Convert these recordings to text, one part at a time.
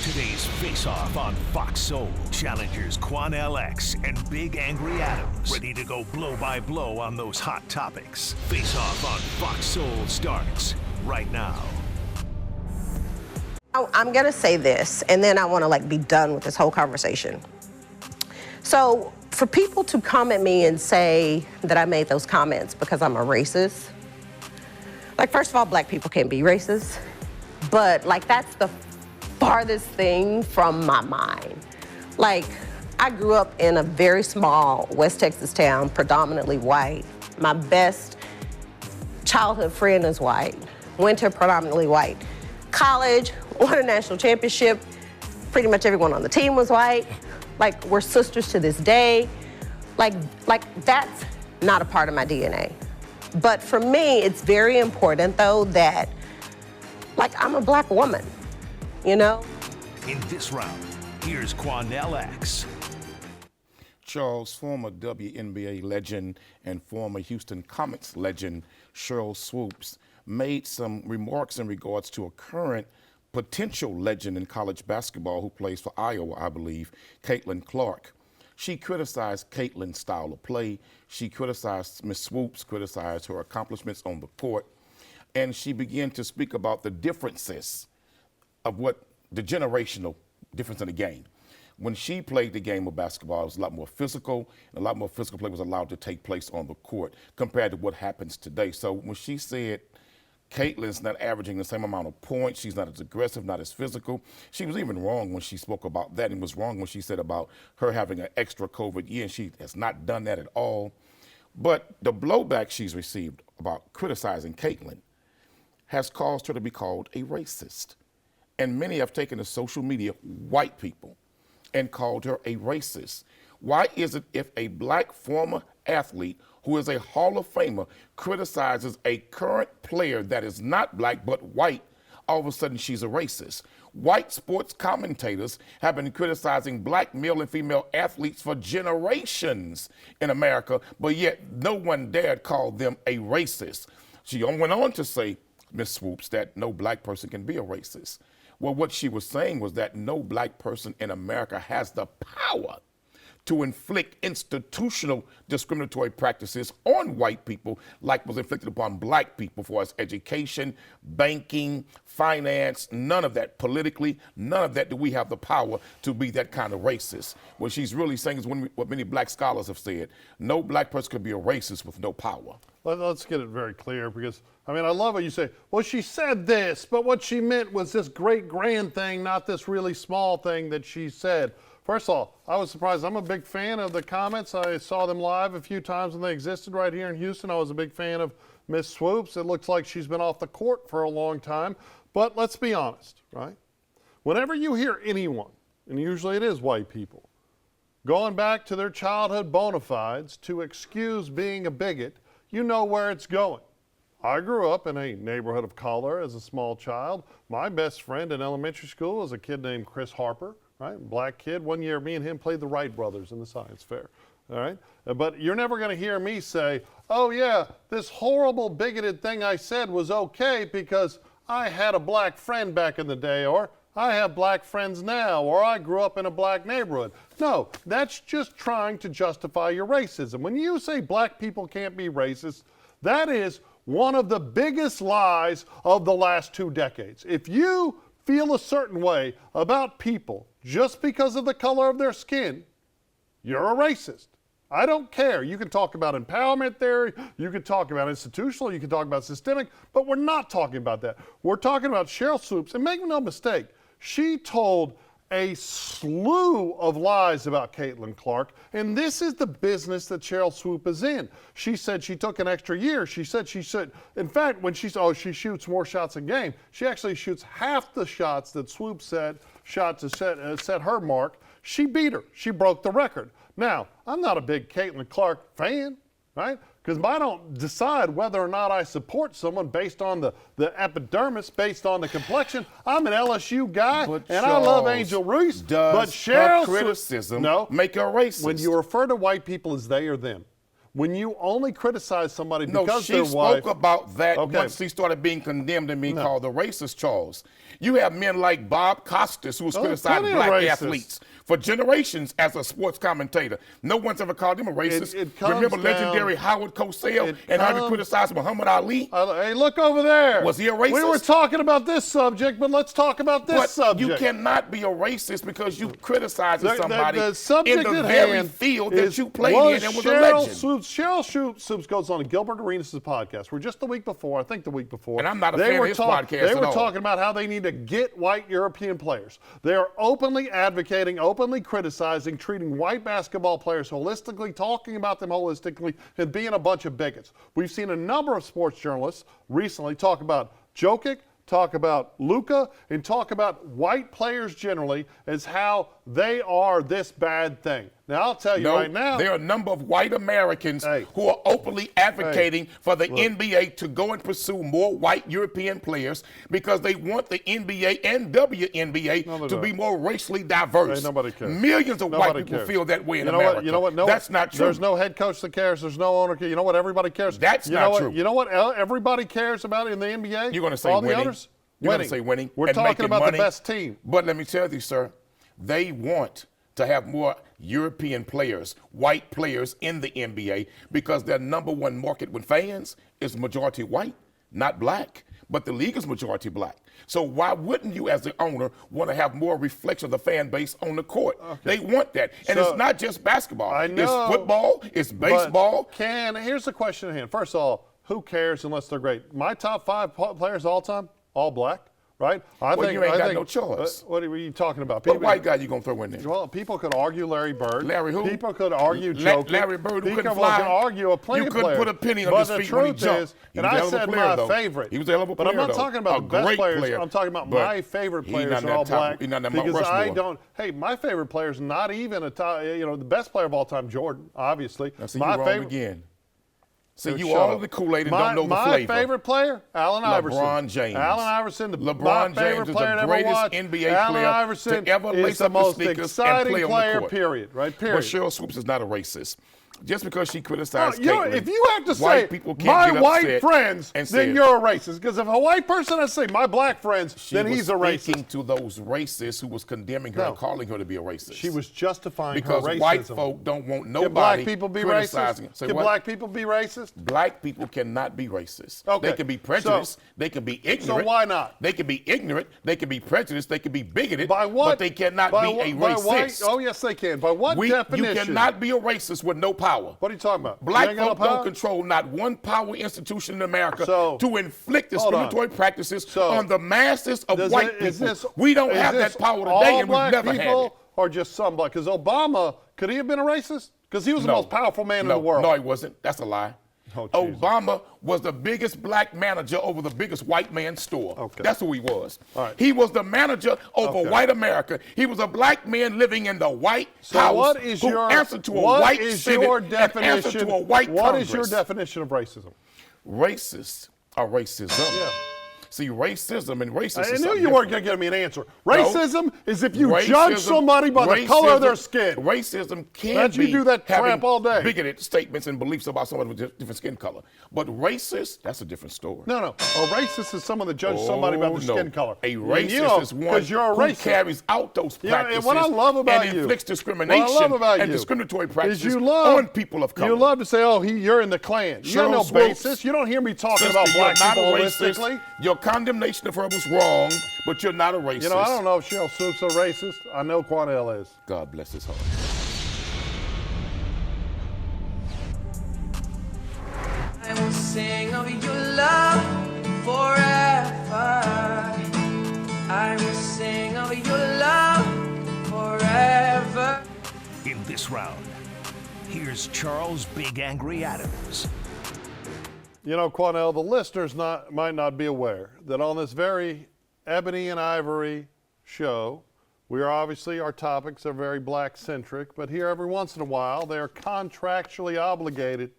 today's Faceoff on Fox Soul. Challengers Quan LX and Big Angry Adams ready to go blow by blow on those hot topics. Faceoff on Fox Soul starts right now. I'm gonna say this, and then I want to be done with this whole conversation. So for people to come at me and say that I made those comments because I'm a racist, first of all, black people can't be racist, but that's the farthest thing from my mind. I grew up in a very small West Texas town, predominantly white. My best childhood friend is white, went to predominantly white. College, won a national championship. Pretty much everyone on the team was white. We're sisters to this day. That's not a part of my DNA. But for me, it's very important, though, that, I'm a black woman, you know? In this round, here's Quanell X. Charles, former WNBA legend and former Houston Comets legend Cheryl Swoopes made some remarks in regards to a current potential legend in college basketball who plays for Iowa, I believe, Caitlin Clark. She criticized Caitlin's style of play. She criticized Ms. Swoopes, criticized her accomplishments on the court, and she began to speak about the differences of what the generational difference in the game. When she played the game of basketball, it was a lot more physical, and a lot more physical play was allowed to take place on the court compared to what happens today. So when she said Caitlin's not averaging the same amount of points, she's not as aggressive, not as physical, she was even wrong when she spoke about that, and was wrong when she said about her having an extra COVID year, and she has not done that at all. But the blowback she's received about criticizing Caitlin has caused her to be called a racist. And many have taken to social media, white people, and called her a racist. Why is it if a black former athlete who is a Hall of Famer criticizes a current player that is not black but white, all of a sudden she's a racist? White sports commentators have been criticizing black male and female athletes for generations in America, but yet no one dared call them a racist. She went on to say, Ms. Swoopes, that no black person can be a racist. Well, what she was saying was that no black person in America has the power to inflict institutional discriminatory practices on white people like was inflicted upon black people for as education, banking, finance, none of that politically, none of that do we have the power to be that kind of racist. What she's really saying is what many black scholars have said, no black person could be a racist with no power. Let's get it very clear because, I love what you say, well, she said this, but what she meant was this great grand thing, not this really small thing that she said. First of all, I was surprised. I'm a big fan of the Comets. I saw them live a few times when they existed right here in Houston. I was a big fan of Miss Swoopes. It looks like she's been off the court for a long time. But let's be honest, right? Whenever you hear anyone, and usually it is white people, going back to their childhood bona fides to excuse being a bigot, you know where it's going. I grew up in a neighborhood of color as a small child. My best friend in elementary school was a kid named Chris Harper, right? Black kid. One year, me and him played the Wright brothers in the science fair, all right? But you're never going to hear me say, oh yeah, this horrible bigoted thing I said was okay because I had a black friend back in the day, or I have black friends now, or I grew up in a black neighborhood. No, that's just trying to justify your racism. When you say black people can't be racist, that is one of the biggest lies of the last 2 decades. If you feel a certain way about people just because of the color of their skin, you're a racist. I don't care. You can talk about empowerment theory, you can talk about institutional, you can talk about systemic, but we're not talking about that. We're talking about Cheryl Swoopes, and make no mistake, she told a slew of lies about Caitlin Clark, and this is the business that Cheryl Swoopes is in. She said she took an extra year. She said she should. In fact, when she shoots more shots a game, she actually shoots half the shots that Swoopes said shot to set her mark. She beat her. She broke the record. Now, I'm not a big Caitlin Clark fan, right? Because I don't decide whether or not I support someone based on the epidermis, based on the complexion. I'm an LSU guy, and I love Angel Reese. Does but Cheryl criticism no, make her racist? When you refer to white people as they or them, when you only criticize somebody No, because she they're white. spoke about that Okay. once she started being condemned and being called a racist, Charles. You have men like Bob Costas, who was criticizing plenty of black racists. athletes for generations as a sports commentator. No one's ever called him a racist. It comes Remember down- legendary Howard Cosell it and how he comes- criticized Muhammad Ali? Hey, look over there. Was he a racist? We were talking about this subject, but let's talk about this But subject. you cannot be a racist because you criticizing somebody the subject in the at very hand field is, that you played was in and was Cheryl a legend. Swoopes. Cheryl Swoopes goes on Gilbert Arenas' podcast. We're just the week before, I think the week before. And I'm not a fan of his podcast They at were all. talking about how they need to get white European players. They are openly advocating, openly criticizing, treating white basketball players holistically, talking about them holistically, and being a bunch of bigots. We've seen a number of sports journalists recently talk about Jokic, talk about Luka, and talk about white players generally as how they are this bad thing. Now, I'll tell you right now. There are a number of white Americans Hey. who are openly advocating for the NBA to go and pursue more white European players because they want the NBA and WNBA No, they to don't. be more racially diverse. Hey, nobody cares. Millions of Nobody white people cares. feel that way in You know America. what? You know what? No, That's not true. There's no head coach that cares. There's no owner. You know what? Everybody cares. That's you not know what, true. You know what? Everybody cares about in the NBA. You're going to say all winning. the owners. You're going to say winning. We're and talking making about money. the best team. But let me tell you, sir, they want to have more European players, white players in the NBA because their number one market with fans is majority white, not black. But the league is majority black. So why wouldn't you, as the owner, want to have more reflection of the fan base on the court? They want that. And So, it's not just basketball. I know, It's football, it's baseball. Here's the question at hand. First of all, who cares unless they're great? My top 5 players all time, all black, right? You ain't got no choice. What are you talking about? What white guy you going to throw in there? Well, people could argue Larry Bird. Larry who? People could argue Jokic. Larry Bird, who People couldn't fly. could argue a plenty You of couldn't players. put a penny on But his the feet when he truth jumped. is, He and was a I hell of a said player, my though. favorite. He was a hell of a But I'm player, not though. talking about A the best great players. player. I'm talking about But my favorite he's players not are that all top- black. he's not that Mount Because I Rushmore. don't. Hey, my favorite player is not even a top. The best player of all time, Jordan, obviously. Now, see, my you wrong favorite. again. So Dude, you shut all up. of the Kool-Aid and don't know the My flavor. favorite player, Allen Iverson. LeBron James. Allen Iverson, my LeBron favorite James is player the to ever greatest watch. NBA Allen player Iverson to ever is lace the up his most sneakers and exciting play on the player, court. period. Right, But period. Cheryl Swoopes is not a racist. Just because she criticized If Caitlyn, you have to say white people can't my get white upset friends, and then say you're a racist. Because if a white person has to say my black friends, she then was he's a racist. speaking to those racists who was condemning her No. and calling her to be a racist. She was justifying because her racism. white folk don't want nobody Can black people be criticizing. racist? Say Can what? black people be racist? Black people cannot be racist. Okay. They can be prejudiced. They can be ignorant. why not? They can be ignorant. They can be prejudiced. They can be bigoted. By what? But they cannot by be a by white- racist. oh, yes, they can. By what definition? You cannot be a racist with no power. What are you talking about? You Black ain't got no folk don't power? control not one power institution in America So- to inflict hold on. discriminatory practices So- on the masses of Does white it- is people. this- We don't is have this that power today, all and we've black never had people it. Or just some black? Because Obama, could he have been a racist? Because he was the No. most powerful man No, in the world. No, he wasn't. That's a lie. Oh, Jesus. Obama was the biggest black manager over the biggest white man's store. Okay. That's who he was. All right. He was the manager over Okay. white America. He was a black man living in the White So House what is who your answered to a what white is Senate your and answered definition? to a white What Congress. is your definition of racism? Racists are racism. Yeah. See, racism and racism. I is knew something you weren't different. going to give me an answer. Racism is if you judge Racism- somebody by the color of their skin. Racism can Don't you be do that having crap all day. bigoted statements and beliefs about somebody with different skin color. But racist, that's a different story. No. A racist is someone that judges somebody by their no. skin color. A And racist you know, is one 'cause you're a who racist. carries out those Yeah, and practices what I love about and you- inflicts What I discrimination love about and you discriminatory is practices you love, on people of color. You love to say, oh, you're in the Klan. You got Cheryl no Swoopes, basis. You don't hear me talking Sister, about black you're not people a racist. holistically. Your condemnation of her was wrong, but you're not a racist. You know, I don't know if Cheryl Swoopes is a racist. I know Quanell is. God bless his heart. I will sing of your love forever. I will sing of your love forever. In this round, here's Charles Big Angry Adams. You know, Quanell, the listeners might not be aware that on this very ebony and ivory show, our topics are very black-centric, but here every once in a while, they are contractually obligated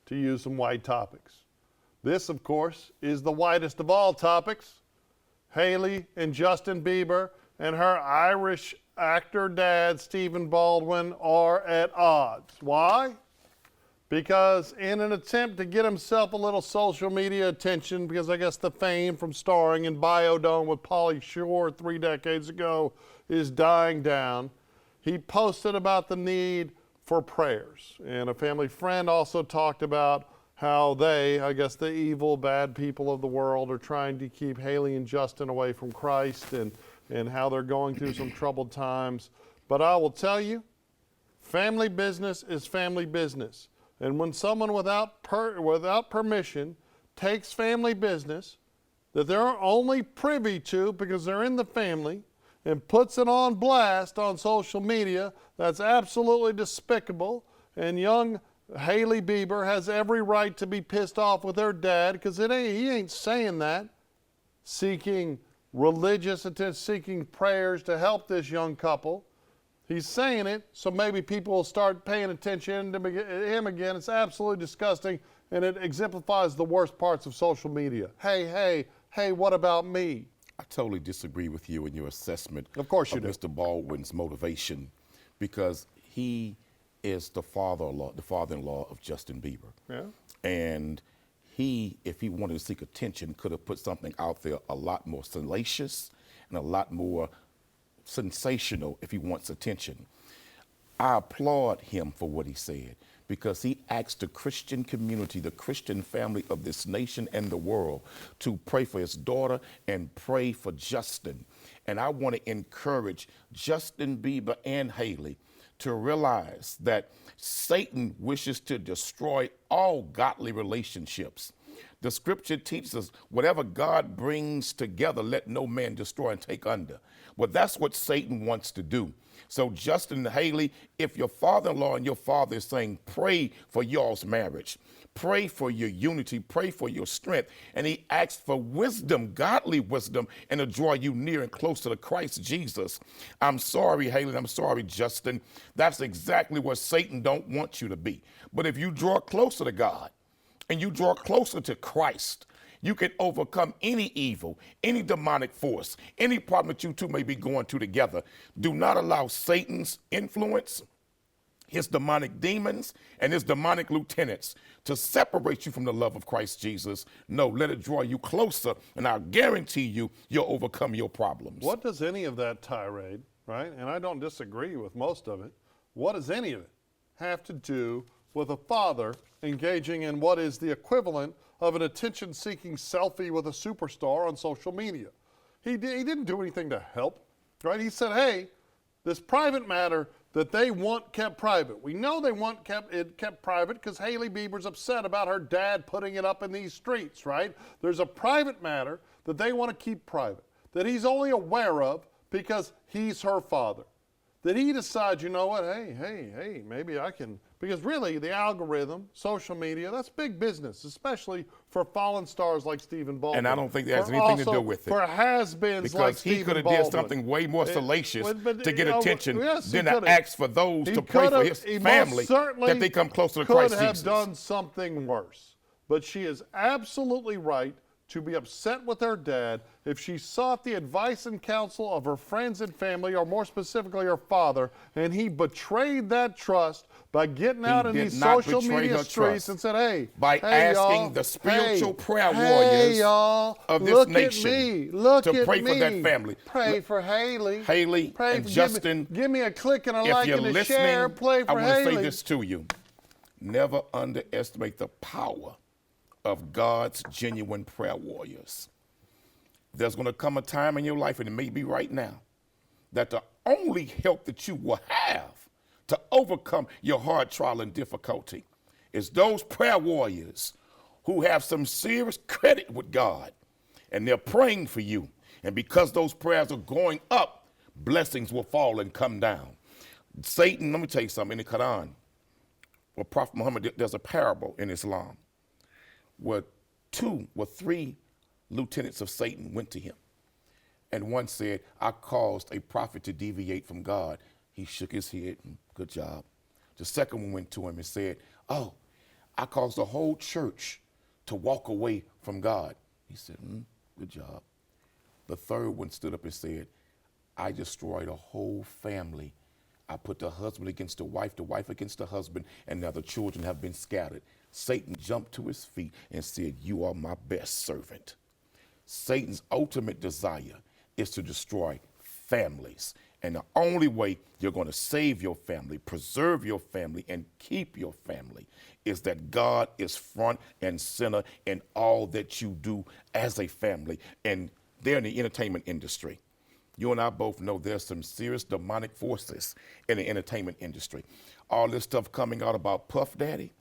to use some white topics. This, of course, is the whitest of all topics. Haley and Justin Bieber and her Irish actor dad, Stephen Baldwin, are at odds. Why? because in an attempt to get himself a little social media attention, because I guess the fame from starring in Biodome with Pauly Shore 3 decades ago is dying down, he posted about the need for prayers. And a family friend also talked about how they, I guess the evil, bad people of the world, are trying to keep Haley and Justin away from Christ, and how they're going through some troubled times. But I will tell you, family business is family business. And when someone without permission takes family business that they're only privy to because they're in the family and puts it on blast on social media, that's absolutely despicable. And young Haley Bieber has every right to be pissed off with her dad, because he ain't saying that, seeking religious attention, seeking prayers to help this young couple. He's saying it so maybe people will start paying attention to him again. It's absolutely disgusting, and it exemplifies the worst parts of social media. Hey, what about me? I totally disagree with you in your assessment Of course you do. Mr. Baldwin's motivation, because he is the father-in-law of Justin Bieber. Yeah. And he, if he wanted to seek attention, could have put something out there a lot more salacious and a lot more sensational if he wants attention. I applaud him for what he said, because he asked the Christian community, the Christian family of this nation and the world, to pray for his daughter and pray for Justin. And I want to encourage Justin Bieber and Haley to realize that Satan wishes to destroy all godly relationships. The scripture teaches us, whatever God brings together, let no man destroy and take under. Well, that's what Satan wants to do. So Justin and Haley, if your father-in-law and your father is saying, pray for y'all's marriage, pray for your unity, pray for your strength, and he asks for wisdom, godly wisdom, and to draw you near and closer to Christ Jesus. I'm sorry, Haley, I'm sorry, Justin. That's exactly where Satan don't want you to be. But if you draw closer to God and you draw closer to Christ, you can overcome any evil, any demonic force, any problem that you two may be going through together. Do not allow Satan's influence, his demonic demons, and his demonic lieutenants to separate you from the love of Christ Jesus. No, let it draw you closer, and I'll guarantee you, you'll overcome your problems. What does any of that tirade, right, and I don't disagree with most of it, what does any of it have to do with a father engaging in what is the equivalent of an attention-seeking selfie with a superstar on social media? He didn't do anything to help, right? He said, hey, this private matter that they want kept private. We know they want it kept private because Haley Bieber's upset about her dad putting it up in these streets, right? There's a private matter that they want to keep private, that he's only aware of because he's her father. That he decides, you know what, hey, maybe I can, because really the algorithm, social media, that's big business, especially for fallen stars like Stephen Baldwin. And I don't think that has anything to do with it. For has-beens like Stephen Baldwin. Because he could have did something way more salacious to get attention than to could've. ask for those to pray for his family that they come closer to Christ Jesus. Could have done something worse. But she is absolutely right to be upset with her dad if she sought the advice and counsel of her friends and family, or more specifically her father, and he betrayed that trust by getting out in these social media streets and said, hey, by asking the spiritual prayer warriors of this nation to pray for that family. Pray for Haley. Haley and Justin. Give me a click and a like and a share. Pray for Haley. I want to say this to you. Never underestimate the power of God's genuine prayer warriors. There's going to come a time in your life, and it may be right now, that the only help that you will have to overcome your hard trial and difficulty is those prayer warriors who have some serious credit with God, and they're praying for you. And because those prayers are going up, blessings will fall and come down. Satan, let me tell you something, in the Quran, or Prophet Muhammad, there's a parable in Islam where 2 or 3 lieutenants of Satan went to him. And one said, I caused a prophet to deviate from God. He shook his head, good job. The second one went to him and said, oh, I caused the whole church to walk away from God. He said, good job. The third one stood up and said, I destroyed a whole family I put the husband against the wife against the husband, and now the children have been scattered. Satan jumped to his feet and said, you are my best servant. Satan's ultimate desire is to destroy families. And the only way you're going to save your family, preserve your family, and keep your family is that God is front and center in all that you do as a family. And they're in the entertainment industry. You and I both know there's some serious demonic forces in the entertainment industry. All this stuff coming out about Puff Daddy,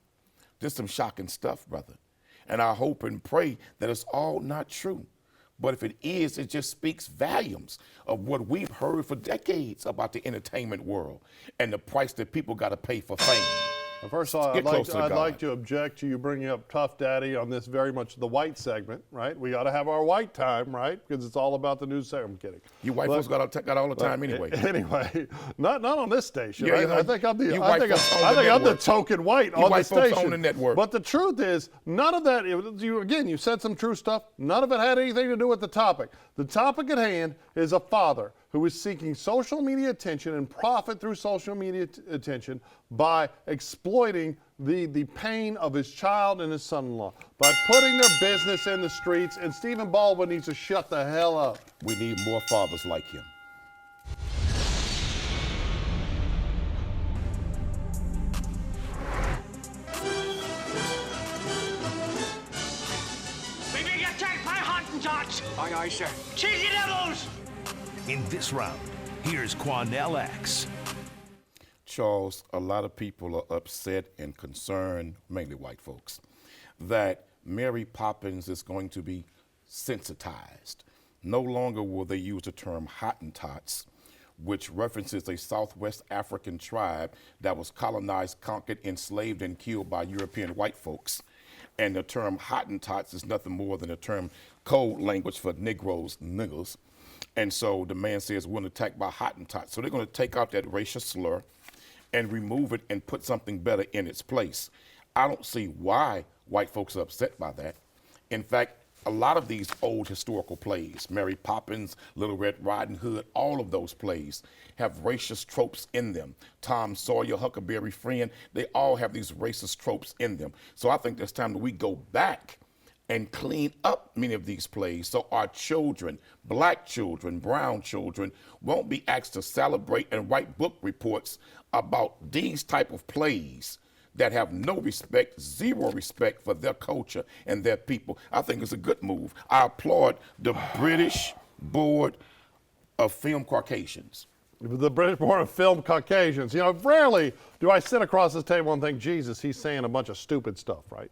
there's some shocking stuff, brother. And I hope and pray that it's all not true. But if it is, it just speaks volumes of what we've heard for decades about the entertainment world and the price that people got to pay for fame. Well, first of all, Get closer to I'd God. like to object to you bringing up Tough Daddy on this very much the white segment, right? We got to have our white time, right? Because it's all about the news segment. I'm kidding. You white folks got all the time anyway. Anyway, not on this station. Yeah, I think I'm the you I white think, folks own I the think I'm the network. token white You on white the folks station. own the network. But the truth is, none of that. You said some true stuff. None of it had anything to do with the topic. The topic at hand is a father who is seeking social media attention and profit through social media attention by exploiting the pain of his child and his son-in-law, by putting their business in the streets, and Stephen Baldwin needs to shut the hell up. We need more fathers like him. We being attacked by Hottentots! Aye, aye, sir. Cheesy devils! In this round, here's Quanell X. Charles, a lot of people are upset and concerned, mainly white folks, that Mary Poppins is going to be sensitized. No longer will they use the term Hottentots, which references a Southwest African tribe that was colonized, conquered, enslaved, and killed by European white folks. And the term Hottentots is nothing more than a term code language for Negroes, niggers. And so the man says we're attacked by Hottentots. So they're going to take out that racial slur and remove it and put something better in its place. I don't see why white folks are upset by that. In fact, a lot of these old historical plays, Mary Poppins, Little Red Riding Hood, all of those plays have racist tropes in them. Tom Sawyer, Huckleberry Friend, they all have these racist tropes in them. So I think it's time that we go back and clean up many of these plays so our children, black children, brown children, won't be asked to celebrate and write book reports about these type of plays that have no respect, zero respect for their culture and their people. I think it's a good move. I applaud the British Board of Film Caucasians. The British Board of Film Caucasians. You know, rarely do I sit across this table and think, Jesus, he's saying a bunch of stupid stuff, right?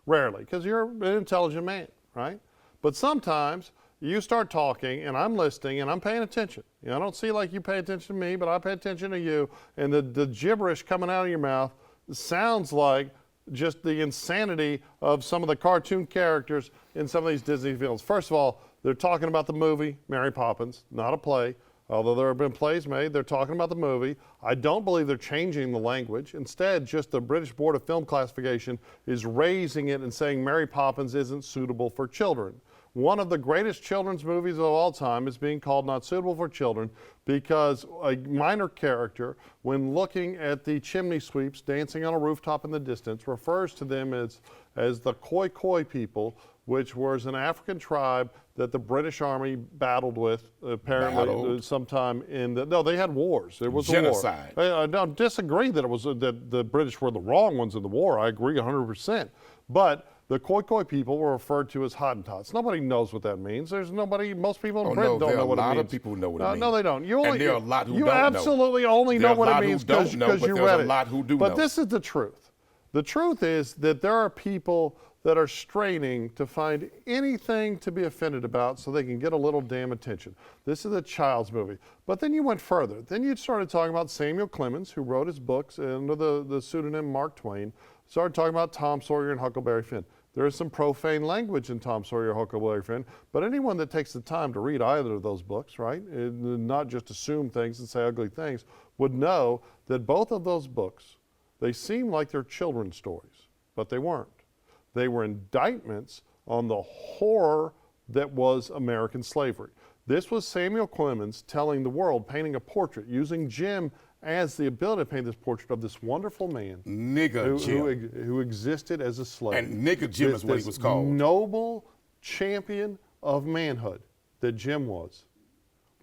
Rarely, because you're an intelligent man, right? But sometimes you start talking and I'm listening and I'm paying attention. You know, I don't see like you pay attention to me, but I pay attention to you. And the gibberish coming out of your mouth sounds like just the insanity of some of the cartoon characters in some of these Disney films. First of all, they're talking about the movie Mary Poppins, not a play. Although there have been plays made, they're talking about the movie. I don't believe they're changing the language. Instead, just the British Board of Film Classification is raising it and saying Mary Poppins isn't suitable for children. One of the greatest children's movies of all time is being called not suitable for children because a minor character, when looking at the chimney sweeps dancing on a rooftop in the distance, refers to them as the Khoi people, which was an African tribe that the British Army battled with apparently sometime in the, no, they had wars. There was Genocide. a war. I don't disagree that it was that the British were the wrong ones in the war. I agree 100%. But the Khoi people were referred to as Hottentots. Nobody knows what that means. There's nobody, most people in Britain don't know what it means. There are a lot of people who know what it means. No, they don't. And there are a lot who don't know. You absolutely only know what it means because you read it. There's a lot who do know. But this is the truth. The truth is that there are people that are straining to find anything to be offended about so they can get a little damn attention. This is a child's movie. But then you went further. Then you started talking about Samuel Clemens, who wrote his books under the pseudonym Mark Twain, started talking about Tom Sawyer and Huckleberry Finn. There is some profane language in Tom Sawyer, Huckleberry Finn, but anyone that takes the time to read either of those books, right, and not just assume things and say ugly things, would know that both of those books, they seem like they're children's stories, but they weren't. They were indictments on the horror that was American slavery. This was Samuel Clemens telling the world, painting a portrait, using Jim as the ability to paint this portrait of this wonderful man Nigga Jim. who existed as a slave. And Nigga Jim is what he was called. Noble champion of manhood that Jim was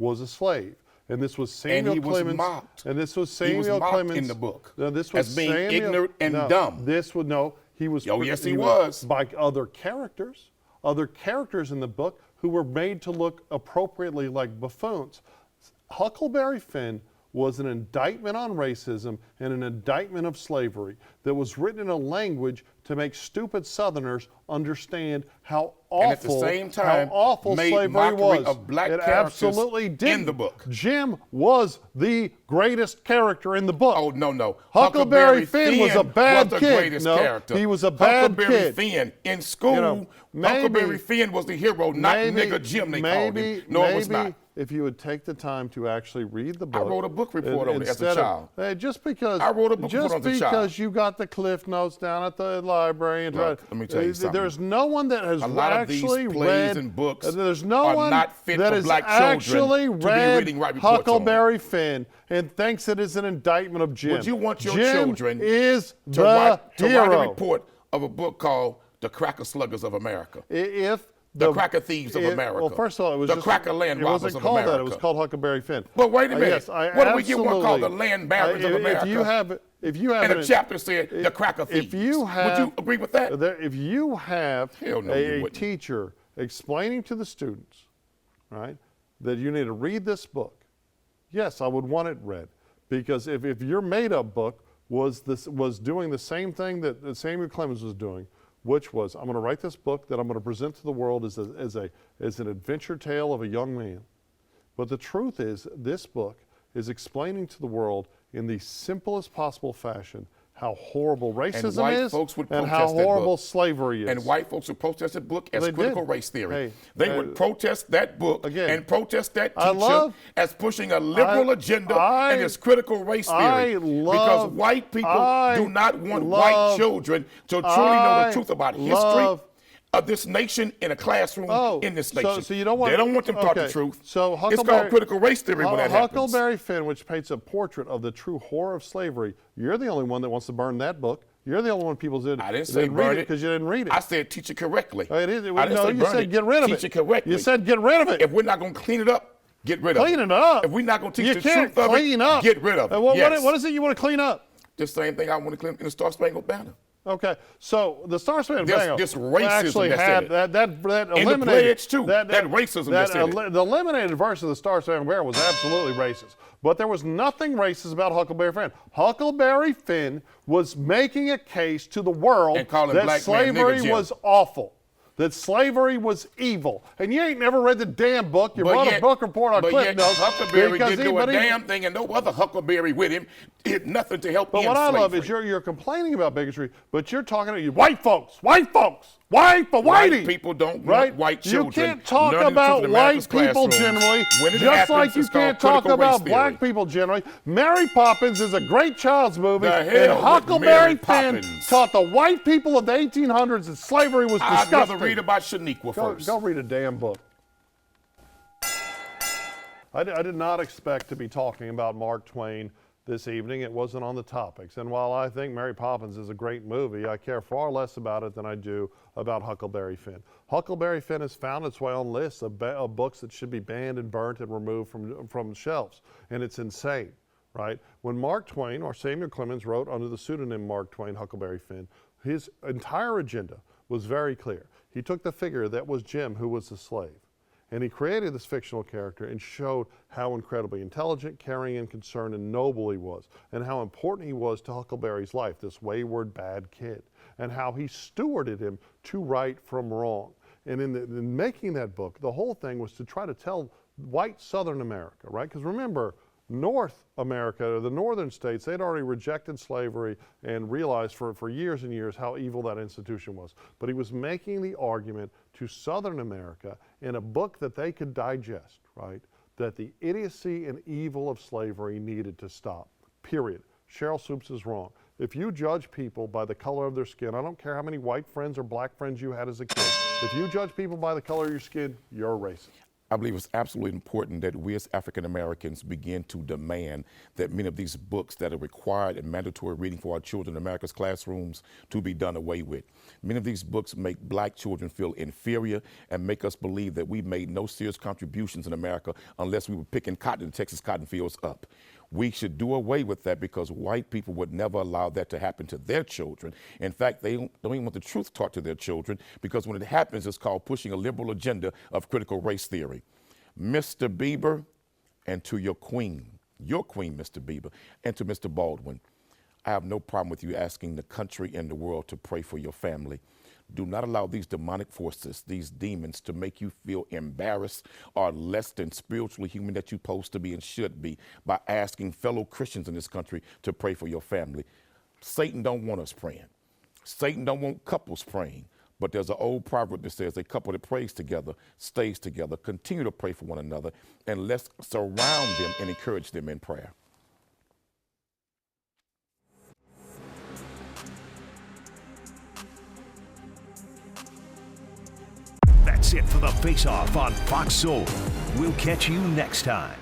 a slave. And this was Samuel Clemens. And he was mocked. And this was He Samuel was mocked Clemens in the book No, this was as being Samuel, ignorant and no, dumb. This was he was. Oh, yes, he was. By other characters in the book who were made to look appropriately like buffoons. Huckleberry Finn was an indictment on racism and an indictment of slavery that was written in a language to make stupid Southerners understand how awful, and at the same time, made slavery mockery was. of black it characters absolutely did in the book. Jim was the greatest character in the book. Oh, no. Huckleberry Finn was a bad was kid. the greatest No, character. he was a bad Huckleberry kid. Finn in school, Huckleberry Finn was the hero, not Nigga Jim they called him. No, it was not. If you would take the time to actually read the book. I wrote a book report on it as a child. Just because I wrote a book report as a child. Just because you got the Cliff Notes down at the library. And Look, let me tell you something. There's no one that has a lot actually of these plays read, and books there's no are one not fit that for has black actually children to be read reading right reports on. Huckleberry Finn and thinks it is an indictment of Jim. Would you want your Jim children is to the write hero. a report of a book called The Cracker Sluggers of America? If the Cracker Thieves of America. Well, first of all, it was the just, Cracker Land Robbers of America. It wasn't of called America. that. It was called Huckleberry Finn. But wait a minute. Yes, what do we get one called the Land Barons of America? If you have and a chapter said the Cracker Thieves. Would you agree with that? If you have a teacher explaining to the students, right, that you need to read this book, yes, I would want it read, because if your made-up book was doing the same thing that Samuel Clemens was doing, which was, I'm going to write this book that I'm going to present to the world as an adventure tale of a young man. But the truth is, this book is explaining to the world in the simplest possible fashion how horrible racism is and how horrible slavery is. And white folks would protest that book as critical race theory. They would protest that book and protest that teacher as pushing a liberal agenda and as critical race theory. Because white people do not want white children to truly know the truth about history of this nation in a classroom in this nation. So you don't want, they don't want them taught the truth. So it's called critical race theory when that happens. Huckleberry Finn, which paints a portrait of the true horror of slavery, you're the only one that wants to burn that book. You're the only one people did. I didn't say burn it because you didn't read it. I said teach it correctly. It is. I didn't say you burn said it. get rid of it. Teach it correctly. You said get rid of it. If we're not going to clean it up, get rid of it. Clean it up. If we're not going to teach you the can't truth clean of it, up. get rid of it. What is it you want to clean up? The same thing I want to clean up in the Star Spangled Banner. Okay, so the Star Spangled Banner this racism actually had that eliminated and the pledge too. That racism that's in it. The eliminated version of the Star Spangled Banner was absolutely racist, but there was nothing racist about Huckleberry Finn. Huckleberry Finn was making a case to the world that slavery was awful. That slavery was evil. And you ain't never read the damn book. You brought a book report on Cliff Notes. Huckleberry didn't do a damn thing, and no other Huckleberry with him did nothing to help But what I love is you're complaining about bigotry, but you're talking to white folks, white people don't want white children. You can't talk about white people generally, just like you can't talk about black people generally. Mary Poppins is a great child's movie, and Huckleberry Finn taught the white people of the 1800s that slavery was disgusting. I'd rather read about Shaniqua first. Go read a damn book. I did not expect to be talking about Mark Twain this evening. It wasn't on the topics. And while I think Mary Poppins is a great movie, I care far less about it than I do about Huckleberry Finn. Huckleberry Finn has found its way on lists of books that should be banned and burnt and removed from shelves. And it's insane, right? When Mark Twain or Samuel Clemens wrote under the pseudonym Mark Twain, Huckleberry Finn, his entire agenda was very clear. He took the figure that was Jim, who was the slave, and he created this fictional character and showed how incredibly intelligent, caring, and concerned and noble he was, and how important he was to Huckleberry's life, this wayward, bad kid, and how he stewarded him to right from wrong. And in making that book, the whole thing was to try to tell white Southern America, right? Because remember, North America, the northern states, they'd already rejected slavery and realized for years and years how evil that institution was. But he was making the argument to Southern America in a book that they could digest, right? That the idiocy and evil of slavery needed to stop, period. Cheryl Swoopes is wrong. If you judge people by the color of their skin, I don't care how many white friends or black friends you had as a kid, if you judge people by the color of your skin, you're a racist. I believe it's absolutely important that we as African Americans begin to demand that many of these books that are required and mandatory reading for our children in America's classrooms to be done away with. Many of these books make black children feel inferior and make us believe that we made no serious contributions in America unless we were picking cotton in Texas cotton fields up. We should do away with that because white people would never allow that to happen to their children. In fact, they don't even want the truth taught to their children because when it happens, it's called pushing a liberal agenda of critical race theory. Mr. Bieber, and to your queen, Mr. Bieber, and to Mr. Baldwin, I have no problem with you asking the country and the world to pray for your family. Do not allow these demonic forces, these demons, to make you feel embarrassed or less than spiritually human that you're supposed to be and should be by asking fellow Christians in this country to pray for your family. Satan don't want us praying. Satan don't want couples praying. But there's an old proverb that says a couple that prays together stays together. Continue to pray for one another, and let's surround them and encourage them in prayer. That's it for the Face-Off on Fox Soul. We'll catch you next time.